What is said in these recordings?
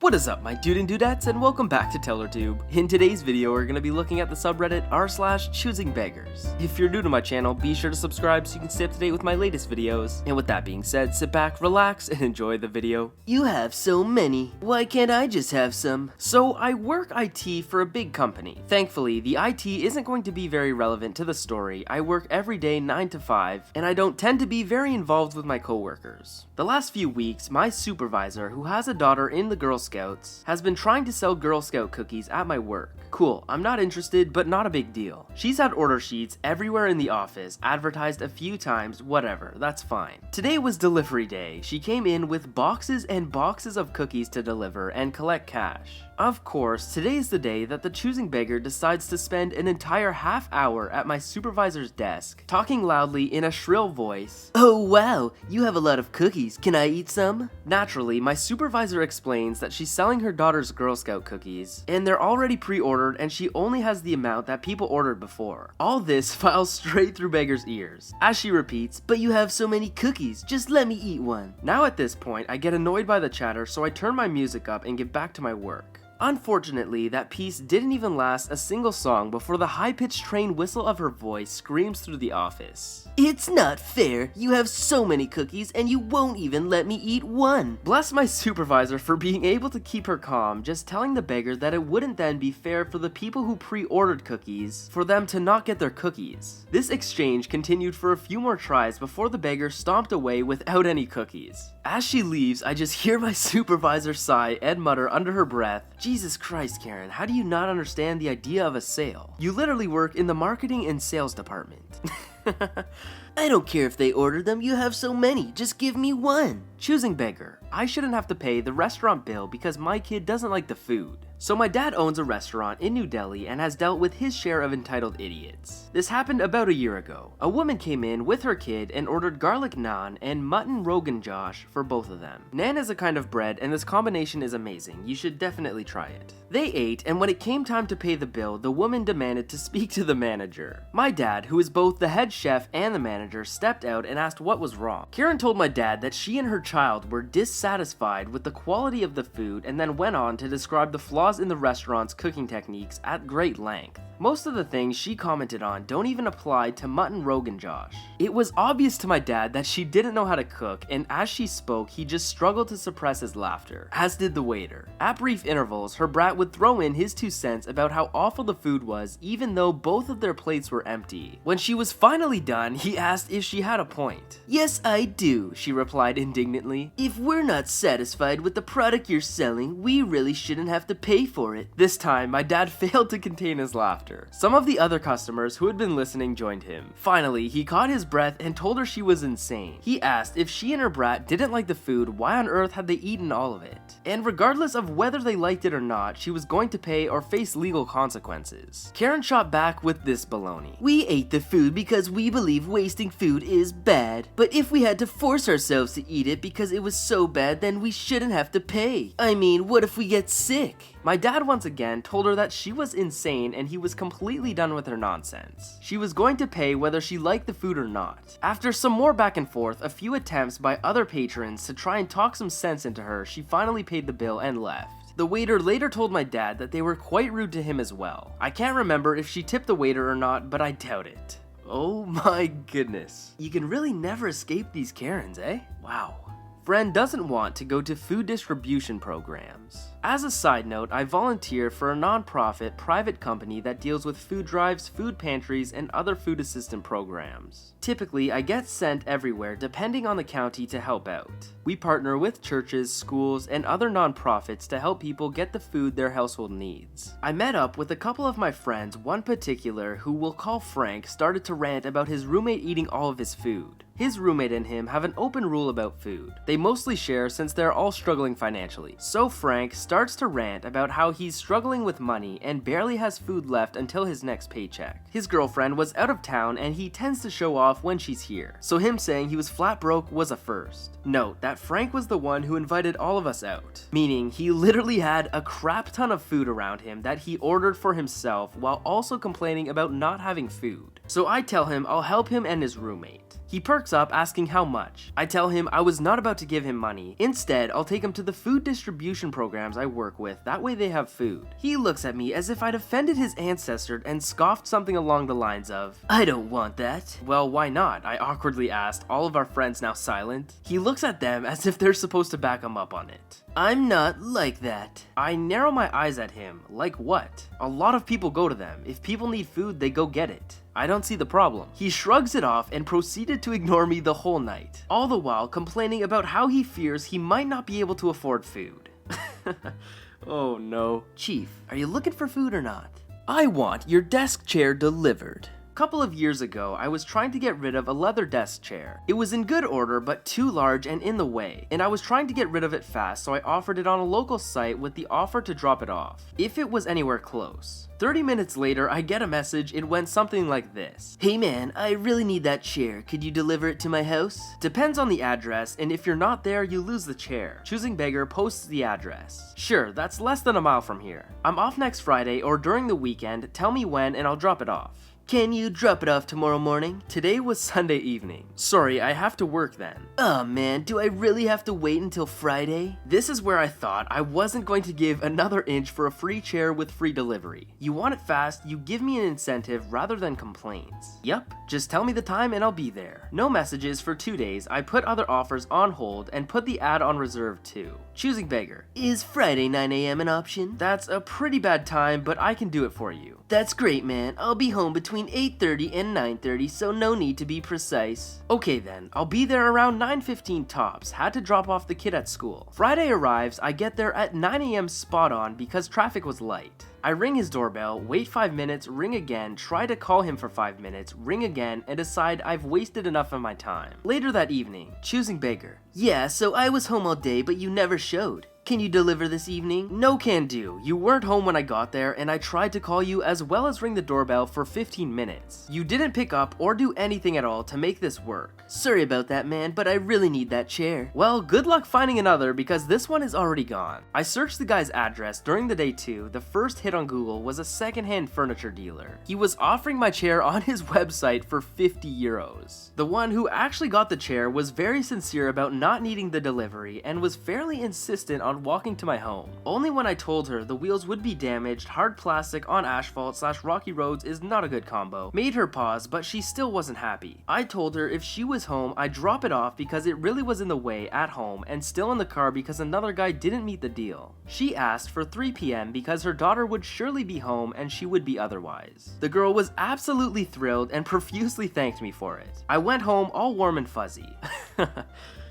What is up, my dude and dudettes, and welcome back to TellerTube. In today's video, we're going to be looking at the subreddit r/choosingbeggars. If you're new to my channel, be sure to subscribe so you can stay up to date with my latest videos. And with that being said, sit back, relax, and enjoy the video. You have so many. Why can't I just have some? So I work IT for a big company. Thankfully, the IT isn't going to be very relevant to the story. I work every day 9 to 5, and I don't tend to be very involved with my coworkers. The last few weeks, my supervisor, who has a daughter in the Girl Scouts, has been trying to sell Girl Scout cookies at my work. Cool, I'm not interested, but not a big deal. She's had order sheets everywhere in the office, advertised a few times, whatever, that's fine. Today was delivery day. She came in with boxes and boxes of cookies to deliver and collect cash. Of course, today is the day that the choosing beggar decides to spend an entire half hour at my supervisor's desk, talking loudly in a shrill voice. Oh wow, you have a lot of cookies, can I eat some? Naturally, my supervisor explains that she's selling her daughter's Girl Scout cookies, and they're already pre-ordered and she only has the amount that people ordered before. All this files straight through Beggar's ears, as she repeats, but you have so many cookies, just let me eat one. Now at this point, I get annoyed by the chatter, so I turn my music up and get back to my work. Unfortunately, that piece didn't even last a single song before the high-pitched train whistle of her voice screams through the office. It's not fair. You have so many cookies and you won't even let me eat one. Bless my supervisor for being able to keep her calm, just telling the beggar that it wouldn't then be fair for the people who pre-ordered cookies for them to not get their cookies. This exchange continued for a few more tries before the beggar stomped away without any cookies. As she leaves, I just hear my supervisor sigh and mutter under her breath, Jesus Christ, Karen, how do you not understand the idea of a sale? You literally work in the marketing and sales department. I don't care if they order them, you have so many, just give me one. Choosing beggar. I shouldn't have to pay the restaurant bill because my kid doesn't like the food. So my dad owns a restaurant in New Delhi and has dealt with his share of entitled idiots. This happened about a year ago. A woman came in with her kid and ordered garlic naan and mutton rogan josh for both of them. Naan is a kind of bread and this combination is amazing. You should definitely try it. They ate, and when it came time to pay the bill, the woman demanded to speak to the manager. My dad, who is both the head chef and the manager, stepped out and asked what was wrong. Karen told my dad that she and her child were dissatisfied with the quality of the food and then went on to describe the flaws in the restaurant's cooking techniques at great length. Most of the things she commented on don't even apply to mutton rogan josh. It was obvious to my dad that she didn't know how to cook, and as she spoke, he just struggled to suppress his laughter, as did the waiter. At brief intervals, her brat would throw in his 2 cents about how awful the food was, even though both of their plates were empty. When she was finally done, he asked if she had a point. Yes, I do, she replied indignantly. If we're not satisfied with the product you're selling, we really shouldn't have to pay for it. This time, my dad failed to contain his laughter. Some of the other customers who had been listening joined him. Finally, he caught his breath and told her she was insane. He asked if she and her brat didn't like the food, why on earth had they eaten all of it? And regardless of whether they liked it or not, she was going to pay or face legal consequences. Karen shot back with this baloney. We ate the food because we believe wasting food is bad. But if we had to force ourselves to eat it because it was so bad, then we shouldn't have to pay. I mean, what if we get sick? My dad once again told her that she was insane and he was completely done with her nonsense. She was going to pay whether she liked the food or not. After some more back and forth, a few attempts by other patrons to try and talk some sense into her, she finally paid the bill and left. The waiter later told my dad that they were quite rude to him as well. I can't remember if she tipped the waiter or not, but I doubt it. Oh my goodness. You can really never escape these Karens, eh? Wow. Friend doesn't want to go to food distribution programs. As a side note, I volunteer for a non-profit private company that deals with food drives, food pantries, and other food assistant programs. Typically, I get sent everywhere depending on the county to help out. We partner with churches, schools, and other non-profits to help people get the food their household needs. I met up with a couple of my friends, one particular, who we'll call Frank, started to rant about his roommate eating all of his food. His roommate and him have an open rule about food. They mostly share since they're all struggling financially. So Frank starts to rant about how he's struggling with money and barely has food left until his next paycheck. His girlfriend was out of town and he tends to show off when she's here. So him saying he was flat broke was a first. Note that Frank was the one who invited all of us out, meaning he literally had a crap ton of food around him that he ordered for himself while also complaining about not having food. So I tell him I'll help him and his roommate. He perks up asking how much. I tell him I was not about to give him money. Instead, I'll take him to the food distribution programs I work with, that way they have food. He looks at me as if I'd offended his ancestor and scoffed something along the lines of, "I don't want that." Well, why not? I awkwardly asked, all of our friends now silent. He looks at them as if they're supposed to back him up on it. "I'm not like that." I narrow my eyes at him. Like what? A lot of people go to them. If people need food, they go get it. I don't see the problem. He shrugs it off and proceeded to ignore me the whole night, all the while complaining about how he fears he might not be able to afford food. Oh no. "Chief, are you looking for food or not?" "I want your desk chair delivered." Couple of years ago, I was trying to get rid of a leather desk chair. It was in good order but too large and in the way, and I was trying to get rid of it fast, so I offered it on a local site with the offer to drop it off, if it was anywhere close. 30 minutes later, I get a message. It went something like this: "Hey man, I really need that chair. Could you deliver it to my house?" Depends on the address, and if you're not there, you lose the chair. Choosing Beggar posts the address. Sure, that's less than a mile from here. I'm off next Friday or during the weekend. Tell me when and I'll drop it off. "Can you drop it off tomorrow morning?" Today was Sunday evening. "Sorry, I have to work then." "Oh man, do I really have to wait until Friday?" This is where I thought I wasn't going to give another inch for a free chair with free delivery. You want it fast, you give me an incentive rather than complaints. Yup, just tell me the time and I'll be there. No messages for 2 days. I put other offers on hold and put the ad on reserve too. Choosing Beggar: "Is Friday 9 a.m. an option?" "That's a pretty bad time, but I can do it for you." "That's great, man. I'll be home between 8:30 and 9:30, so no need to be precise." Okay then, I'll be there around 9:15 tops. Had to drop off the kid at school. Friday arrives, I get there at 9 a.m. spot on because traffic was light. I ring his doorbell, wait 5 minutes, ring again, try to call him for 5 minutes, ring again, and decide I've wasted enough of my time. Later that evening, Choosing Beggar: "Yeah, so I was home all day, but you never showed. Can you deliver this evening?" "No can do. You weren't home when I got there, and I tried to call you as well as ring the doorbell for 15 minutes. You didn't pick up or do anything at all to make this work." "Sorry about that, man, but I really need that chair." "Well, good luck finding another because this one is already gone." I searched the guy's address during the day too. The first hit on Google was a secondhand furniture dealer. He was offering my chair on his website for 50 euros. The one who actually got the chair was very sincere about not needing the delivery and was fairly insistent on walking to my home. Only when I told her the wheels would be damaged, hard plastic on asphalt/rocky roads is not a good combo, made her pause, but she still wasn't happy. I told her if she was home, I'd drop it off because it really was in the way at home and still in the car because another guy didn't meet the deal. She asked for 3 p.m. because her daughter would surely be home and she would be otherwise. The girl was absolutely thrilled and profusely thanked me for it. I went home all warm and fuzzy.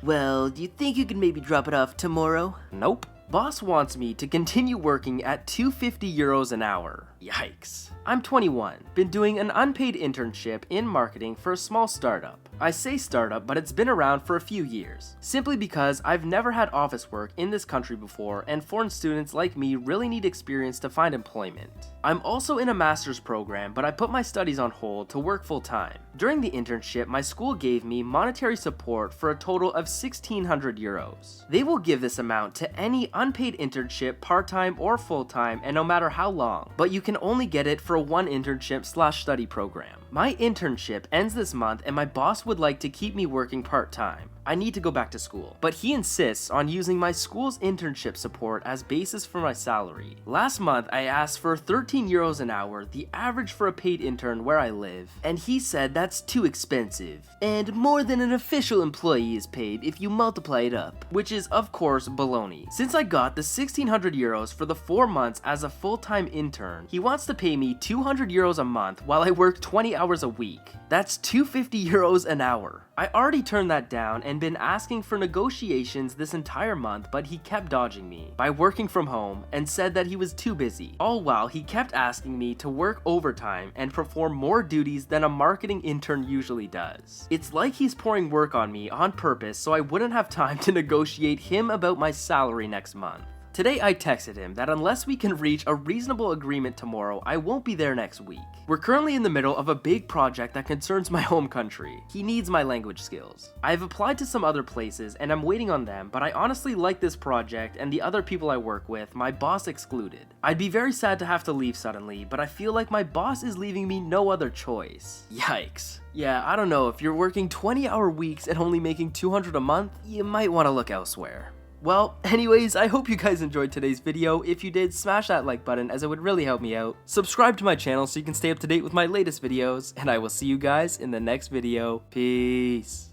"Well, do you think you can maybe drop it off tomorrow?" "Nope. Boss wants me to continue working at 250 euros an hour. Yikes. I'm 21, been doing an unpaid internship in marketing for a small startup. I say startup, but it's been around for a few years, simply because I've never had office work in this country before and foreign students like me really need experience to find employment. I'm also in a master's program, but I put my studies on hold to work full time. During the internship, my school gave me monetary support for a total of 1,600 euros. They will give this amount to any unpaid internship, part-time or full-time, and no matter how long, but you can only get it for one internship/study program. My internship ends this month and my boss would like to keep me working part-time. I need to go back to school, but he insists on using my school's internship support as basis for my salary. Last month, I asked for 13 euros an hour, the average for a paid intern where I live, and he said that's too expensive, and more than an official employee is paid if you multiply it up, which is of course baloney. Since I got the 1,600 euros for the 4 months as a full-time intern, he wants to pay me 200 euros a month while I work 20 hours a week. That's 250 euros an hour. I already turned that down and been asking for negotiations this entire month, but he kept dodging me by working from home and said that he was too busy, all while he kept asking me to work overtime and perform more duties than a marketing intern usually does. It's like he's pouring work on me on purpose so I wouldn't have time to negotiate him about my salary next month. Today I texted him that unless we can reach a reasonable agreement tomorrow, I won't be there next week. We're currently in the middle of a big project that concerns my home country. He needs my language skills. I've applied to some other places and I'm waiting on them, but I honestly like this project and the other people I work with, my boss excluded. I'd be very sad to have to leave suddenly, but I feel like my boss is leaving me no other choice. Yikes. Yeah, I don't know, if you're working 20-hour weeks and only making $200 a month, you might want to look elsewhere. Well, anyways, I hope you guys enjoyed today's video. If you did, smash that like button as it would really help me out. Subscribe to my channel so you can stay up to date with my latest videos, and I will see you guys in the next video. Peace.